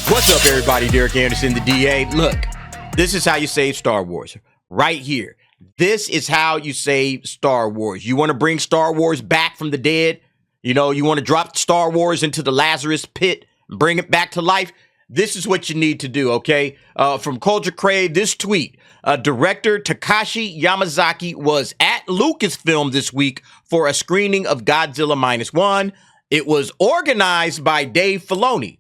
What's up, everybody? Derek Anderson, the DA. Look, this is how you save Star Wars. Right here. This is how you save Star Wars. You want to bring Star Wars back from the dead? You know, you want to drop Star Wars into the Lazarus pit and bring it back to life? This is what you need to do, okay? From Culture Crave, this tweet. Director Takashi Yamazaki was at Lucasfilm this week for a screening of Godzilla Minus One. It was organized by Dave Filoni.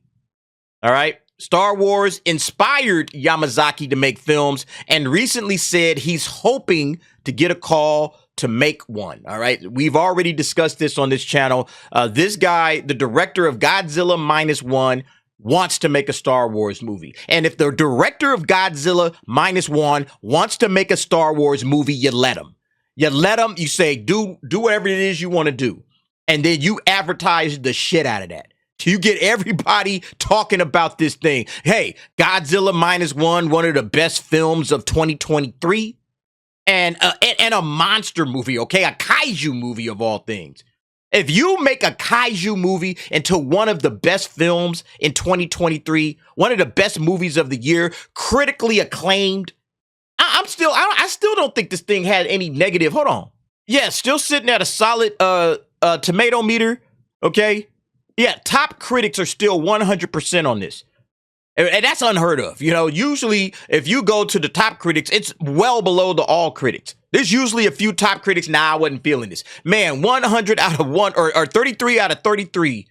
All right. Star Wars inspired Yamazaki to make films and recently said he's hoping to get a call to make one. All right. We've already discussed this on this channel. This guy, the director of Godzilla Minus One, wants to make a Star Wars movie. And if the director of Godzilla Minus One wants to make a Star Wars movie, you let him. You let him. You say, do whatever it is you want to do. And then you advertise the shit out of that. You get everybody talking about this thing. Hey, Godzilla Minus One of the best films of 2023, and a monster movie, okay? A kaiju movie of all things. If you make a kaiju movie into one of the best films in 2023, one of the best movies of the year, critically acclaimed, I still don't think this thing had any negative. Hold on. Yeah, still sitting at a solid tomato meter, okay? Yeah, top critics are still 100% on this. And that's unheard of. You know, usually if you go to the top critics, it's well below the all critics. There's usually a few top critics. Nah, I wasn't feeling this. Man, 100 out of 1 or 33 out of 33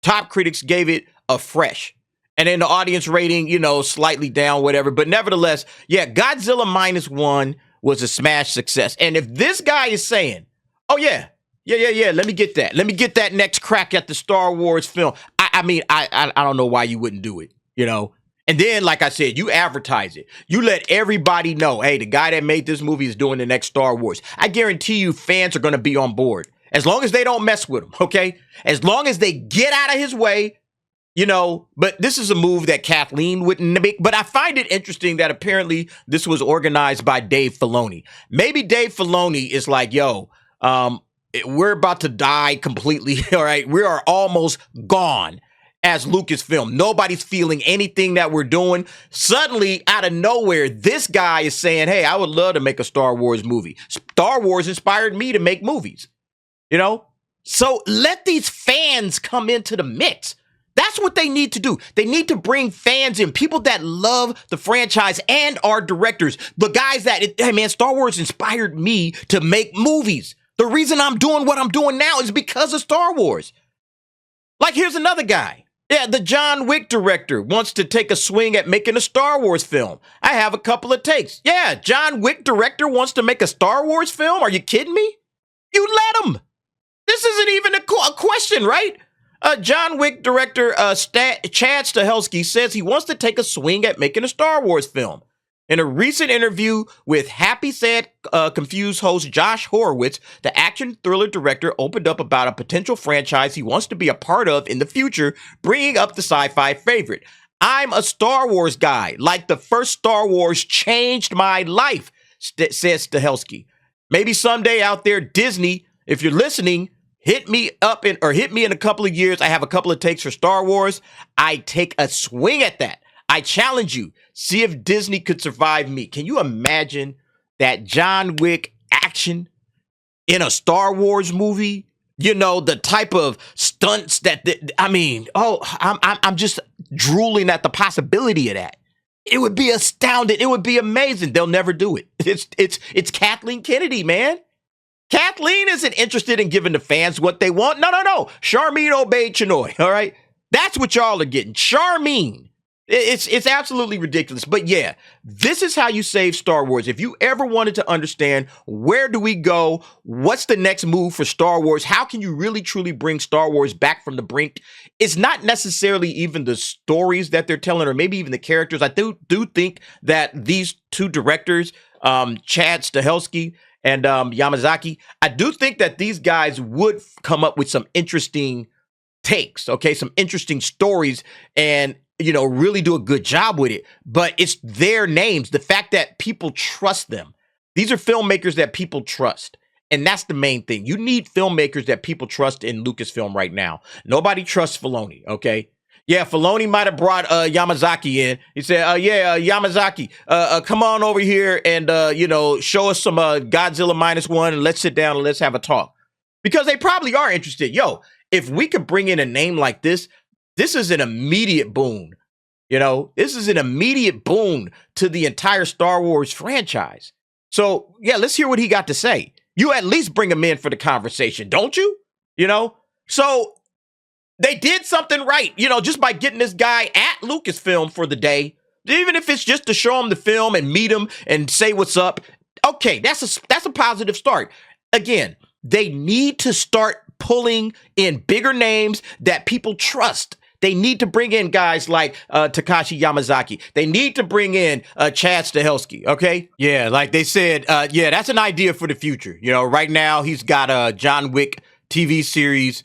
top critics gave it a fresh. And then the audience rating, you know, slightly down, whatever. But nevertheless, yeah, Godzilla Minus One was a smash success. And if this guy is saying, oh, yeah, let me get that. Let me get that next crack at the Star Wars film. I don't know why you wouldn't do it, you know? And then, like I said, you advertise it. You let everybody know, hey, the guy that made this movie is doing the next Star Wars. I guarantee you fans are going to be on board. As long as they don't mess with him, okay? As long as they get out of his way, you know, but this is a move that Kathleen wouldn't make. But I find it interesting that apparently this was organized by Dave Filoni. Maybe Dave Filoni is like, yo, we're about to die completely, all right? We are almost gone as Lucasfilm. Nobody's feeling anything that we're doing. Suddenly, out of nowhere, this guy is saying, hey, I would love to make a Star Wars movie. Star Wars inspired me to make movies, you know? So let these fans come into the mix. That's what they need to do. They need to bring fans in, people that love the franchise and are directors. The guys that, hey man, Star Wars inspired me to make movies. The reason I'm doing what I'm doing now is because of Star Wars. Like, here's another guy. Yeah, the John Wick director wants to take a swing at making a Star Wars film. I have a couple of takes. Yeah, John Wick director wants to make a Star Wars film? Are you kidding me? You let him. This isn't even a question, right? John Wick director Chad Stahelski says he wants to take a swing at making a Star Wars film. In a recent interview with Happy Sad Confused host Josh Horowitz, the action thriller director opened up about a potential franchise he wants to be a part of in the future, bringing up the sci-fi favorite. I'm a Star Wars guy. Like the first Star Wars changed my life, says Stahelski. Maybe someday out there, Disney, if you're listening, hit me in a couple of years. I have a couple of takes for Star Wars. I take a swing at that. I challenge you. See if Disney could survive me. Can you imagine that John Wick action in a Star Wars movie? You know, the type of stunts I'm just drooling at the possibility of that. It would be astounding. It would be amazing. They'll never do it. It's Kathleen Kennedy, man. Kathleen isn't interested in giving the fans what they want. No. Charmin obeyed Chinoy, all right? That's what y'all are getting. Charmin. It's absolutely ridiculous. But yeah, this is how you save Star Wars. If you ever wanted to understand where do we go, what's the next move for Star Wars, how can you really truly bring Star Wars back from the brink, it's not necessarily even the stories that they're telling or maybe even the characters. I do think that these two directors, Chad Stahelski and Yamazaki, I do think that these guys would come up with some interesting takes, okay, some interesting stories, and you know, really do a good job with it. But it's their names, the fact that people trust them. These are filmmakers that people trust. And that's the main thing. You need filmmakers that people trust in Lucasfilm right now. Nobody trusts Filoni, okay? Yeah, Filoni might have brought Yamazaki in. He said, Yamazaki, come on over here and, show us some Godzilla Minus One and let's sit down and let's have a talk. Because they probably are interested. Yo, if we could bring in a name like this, this is an immediate boon. This is an immediate boon to the entire Star Wars franchise. So, yeah, let's hear what he got to say. You at least bring him in for the conversation, don't you? So they did something right, just by getting this guy at Lucasfilm for the day, even if it's just to show him the film and meet him and say what's up. Okay, that's a positive start. Again, they need to start pulling in bigger names that people trust. They need to bring in guys like Takashi Yamazaki. They need to bring in Chad Stahelski, okay? Yeah, like they said, that's an idea for the future. Right now he's got a John Wick TV series.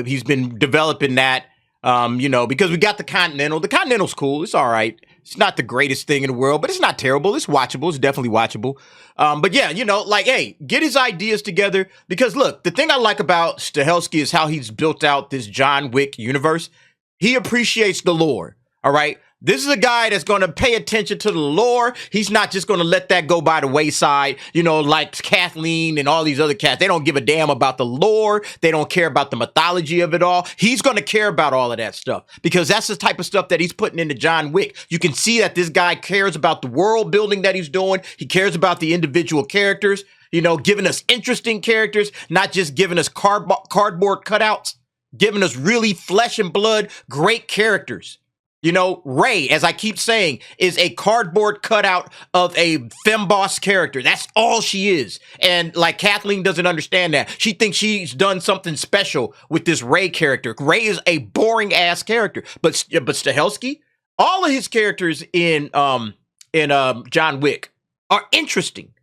He's been developing that, because we got the Continental. The Continental's cool. It's all right. It's not the greatest thing in the world, but it's not terrible. It's watchable. It's definitely watchable. But yeah, hey, get his ideas together. Because look, the thing I like about Stahelski is how he's built out this John Wick universe. He appreciates the lore, all right? This is a guy that's going to pay attention to the lore. He's not just going to let that go by the wayside, like Kathleen and all these other cats. They don't give a damn about the lore. They don't care about the mythology of it all. He's going to care about all of that stuff because that's the type of stuff that he's putting into John Wick. You can see that this guy cares about the world building that he's doing. He cares about the individual characters, giving us interesting characters, not just giving us cardboard cutouts, giving us really flesh and blood, great characters. Rey, as I keep saying, is a cardboard cutout of a femboss character. That's all she is. And like Kathleen doesn't understand that. She thinks she's done something special with this Rey character. Rey is a boring ass character. But Stahelski, all of his characters in John Wick are interesting.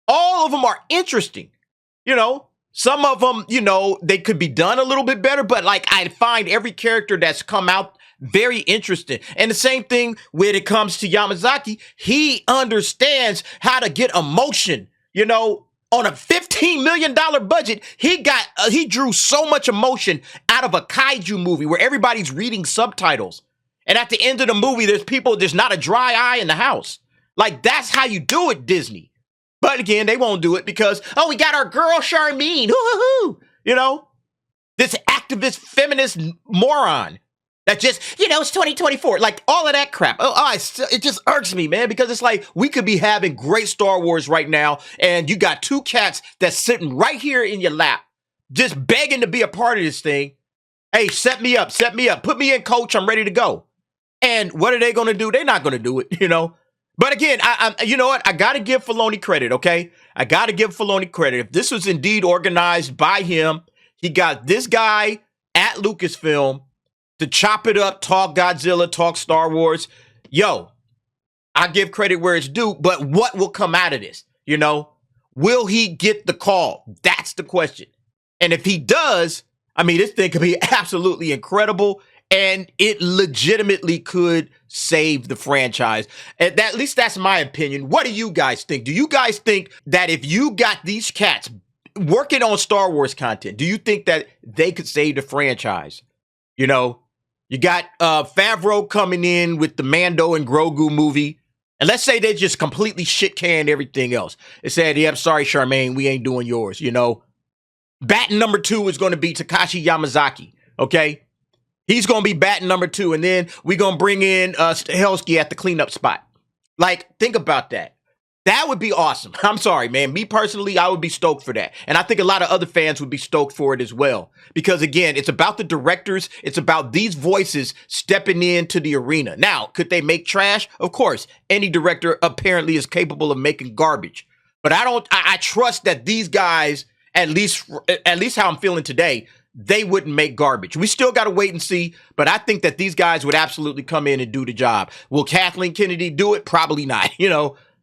All of them are interesting. Some of them, they could be done a little bit better, but like I find every character that's come out very interesting. And the same thing when it comes to Yamazaki, he understands how to get emotion. On a $15 million budget, he drew so much emotion out of a kaiju movie where everybody's reading subtitles. And at the end of the movie, there's not a dry eye in the house. Like, that's how you do it, Disney. But again, they won't do it because, we got our girl Charmene. Hoo-hoo-hoo. This activist feminist moron. That just, it's 2024. Like, all of that crap. It just irks me, man, because it's like we could be having great Star Wars right now, and you got two cats that's sitting right here in your lap, just begging to be a part of this thing. Hey, set me up. Put me in, coach. I'm ready to go. And what are they going to do? They're not going to do it, But again, you know what? I got to give Filoni credit, okay? I got to give Filoni credit. If this was indeed organized by him, he got this guy at Lucasfilm to chop it up, talk Godzilla, talk Star Wars. Yo, I give credit where it's due, but what will come out of this? Will he get the call? That's the question. And if he does, this thing could be absolutely incredible, and it legitimately could save the franchise. And at least that's my opinion. What do you guys think? Do you guys think that if you got these cats working on Star Wars content, do you think that they could save the franchise? You got Favreau coming in with the Mando and Grogu movie. And let's say they just completely shit-canned everything else. They said, yeah, I'm sorry, Charmaine, we ain't doing yours, Batten number 2 is going to be Takashi Yamazaki, okay? He's going to be batten number 2. And then we're going to bring in Stahelski at the cleanup spot. Like, think about that. That would be awesome. I'm sorry, man. Me personally, I would be stoked for that. And I think a lot of other fans would be stoked for it as well. Because again, it's about the directors. It's about these voices stepping into the arena. Now, could they make trash? Of course. Any director apparently is capable of making garbage. But I trust that these guys, at least how I'm feeling today, they wouldn't make garbage. We still got to wait and see, but I think that these guys would absolutely come in and do the job. Will Kathleen Kennedy do it? Probably not,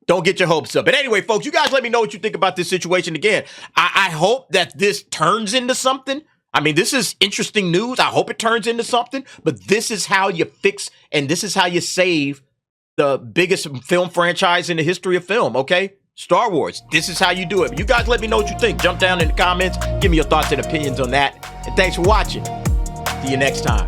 Don't get your hopes up. But anyway, folks, you guys let me know what you think about this situation. Again, I hope that this turns into something. This is interesting news. I hope it turns into something. But this is how you fix and this is how you save the biggest film franchise in the history of film, okay? Star Wars. This is how you do it. You guys let me know what you think. Jump down in the comments. Give me your thoughts and opinions on that. And thanks for watching. See you next time.